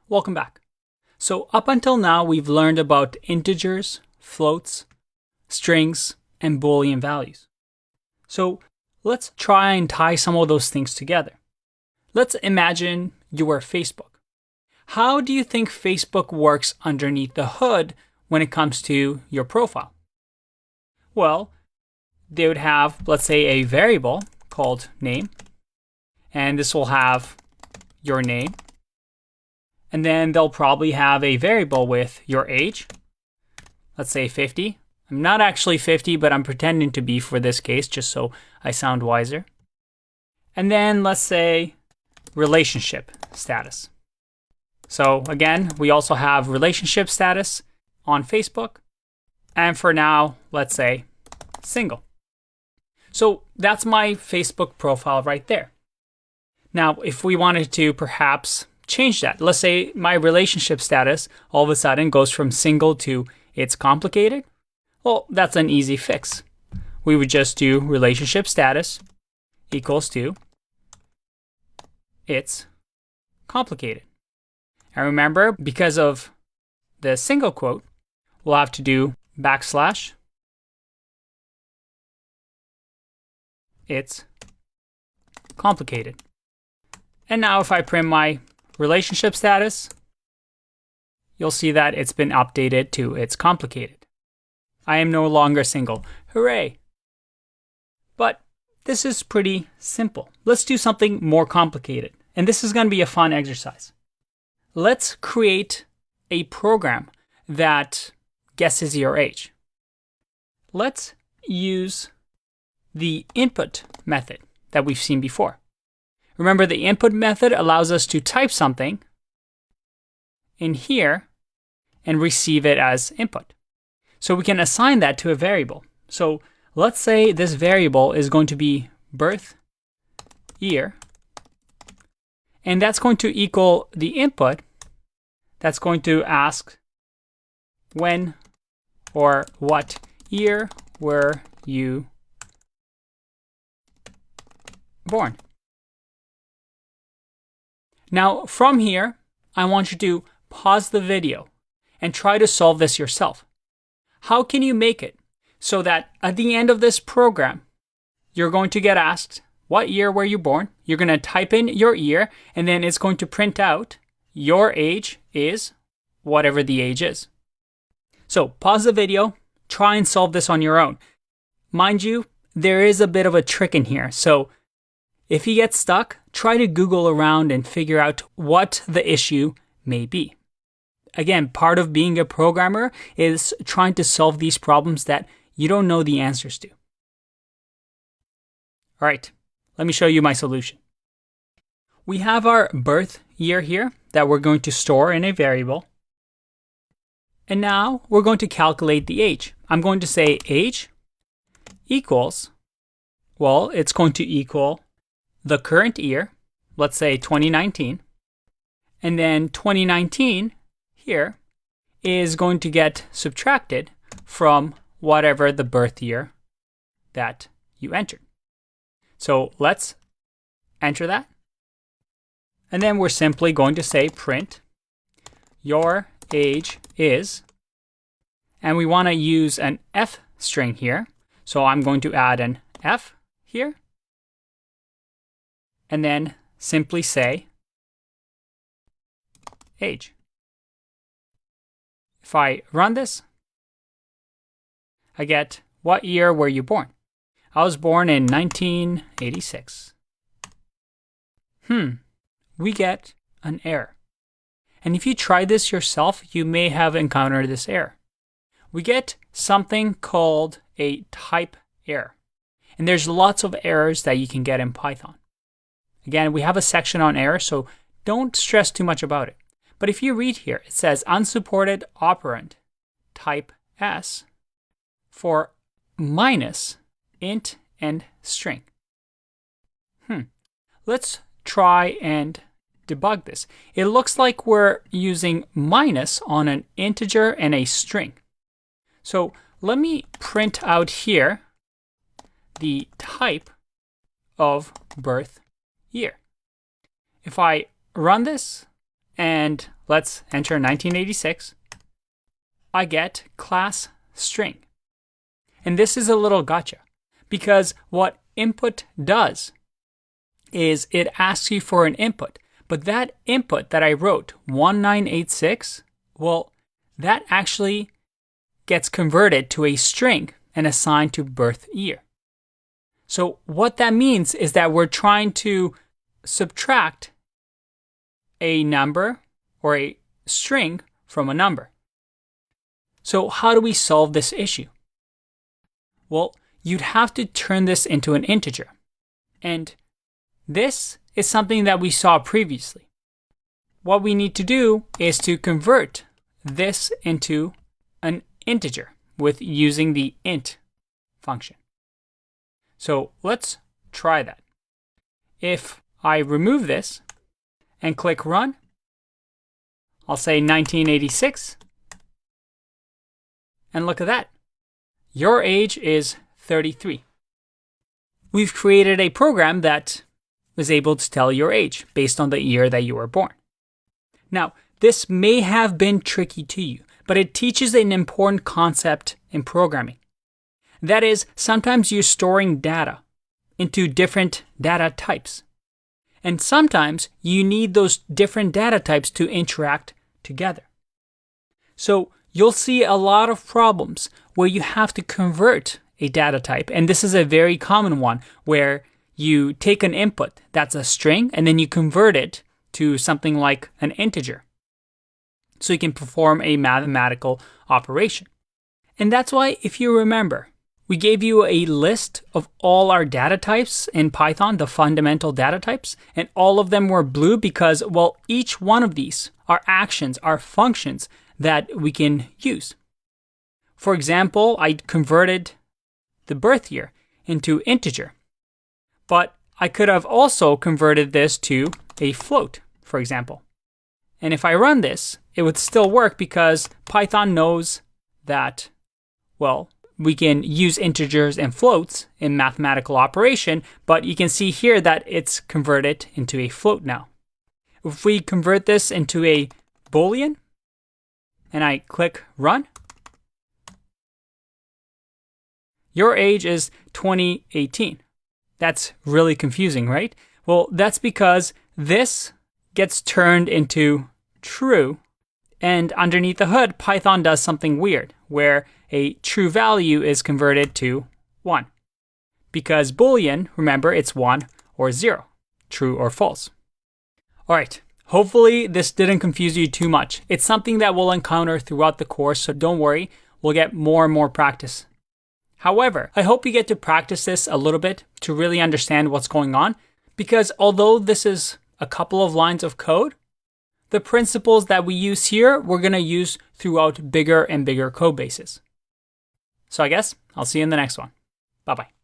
Welcome back. So up until now, we've learned about integers, floats, strings, and Boolean values. So let's try and tie some of those things together. Let's imagine you were Facebook. How do you think Facebook works underneath the hood when it comes to your profile? Well, they would have, let's say, a variable called name, and this will have your name. And then they'll probably have a variable with your age, let's say 50. I'm not actually 50, but I'm pretending to be for this case, just so I sound wiser. And then let's say relationship status. So again, we also have relationship status on Facebook. And for now, let's say single. So that's my Facebook profile right there. Now, if we wanted to perhaps change that, let's say my relationship status all of a sudden goes from single to it's complicated. Well, that's an easy fix. We would just do relationship status equals to it's complicated. And remember, because of the single quote, we'll have to do backslash it's complicated. And now if I print my relationship status, you'll see that it's been updated to it's complicated. I am no longer single. Hooray! But this is pretty simple. Let's do something more complicated. And this is going to be a fun exercise. Let's create a program that guesses your age. Let's use the input method that we've seen before. Remember, the input method allows us to type something in here and receive it as input. So we can assign that to a variable. So let's say this variable is going to be birth year, and that's going to equal the input that's going to ask when or what year were you born. Now, from here, I want you to pause the video and try to solve this yourself. How can you make it so that at the end of this program, you're going to get asked, what year were you born? You're going to type in your year, and then it's going to print out your age is whatever the age is. So pause the video, try and solve this on your own. Mind you, there is a bit of a trick in here. So if you get stuck, try to Google around and figure out what the issue may be. Again, part of being a programmer is trying to solve these problems that you don't know the answers to. All right, let me show you my solution. We have our birth year here that we're going to store in a variable. And now we're going to calculate the age. I'm going to say age equals, well, it's going to equal the current year, let's say 2019. And then 2019 here is going to get subtracted from whatever the birth year that you entered. So let's enter that. And then we're simply going to say print your age is, and we want to use an F string here. So I'm going to add an F here, and then simply say age. If I run this, I get what year were you born? I was born in 1986. We get an error. And if you try this yourself, you may have encountered this error. We get something called a type error. And there's lots of errors that you can get in Python. Again, we have a section on errors, so don't stress too much about it. But if you read here, it says unsupported operand type S for minus int and string. Let's try and debug this. It looks like we're using minus on an integer and a string. So let me print out here the type of birth year. If I run this and let's enter 1986, I get class string. And this is a little gotcha, because what input does is it asks you for an input. But that input that I wrote, 1986, well, that actually gets converted to a string and assigned to birth year. So what that means is that we're trying to subtract a number or a string from a number. So how do we solve this issue? Well, you'd have to turn this into an integer. And this is something that we saw previously. What we need to do is to convert this into an integer with using the int function. So let's try that. If I remove this and click run, I'll say 1986. And look at that. Your age is 33. We've created a program that was able to tell your age based on the year that you were born. Now, this may have been tricky to you, but it teaches an important concept in programming. That is, sometimes you're storing data into different data types. And sometimes you need those different data types to interact together. So you'll see a lot of problems where you have to convert a data type. And this is a very common one where you take an input that's a string and then you convert it to something like an integer. So you can perform a mathematical operation. And that's why, if you remember, we gave you a list of all our data types in Python, the fundamental data types, and all of them were blue because, well, each one of these are actions, are functions that we can use. For example, I converted the birth year into integer, but I could have also converted this to a float, for example. And if I run this, it would still work because Python knows that, well, we can use integers and floats in mathematical operation, but you can see here that it's converted into a float now. If we convert this into a Boolean, and I click run, your age is 2018. That's really confusing, right? Well, that's because this gets turned into true, and underneath the hood, Python does something weird, where a true value is converted to 1. Because Boolean, remember, it's 1 or 0, true or false. All right, hopefully this didn't confuse you too much. It's something that we'll encounter throughout the course, so don't worry, we'll get more and more practice. However, I hope you get to practice this a little bit to really understand what's going on, because although this is a couple of lines of code, the principles that we use here, we're going to use throughout bigger and bigger code bases. So I guess I'll see you in the next one. Bye-bye.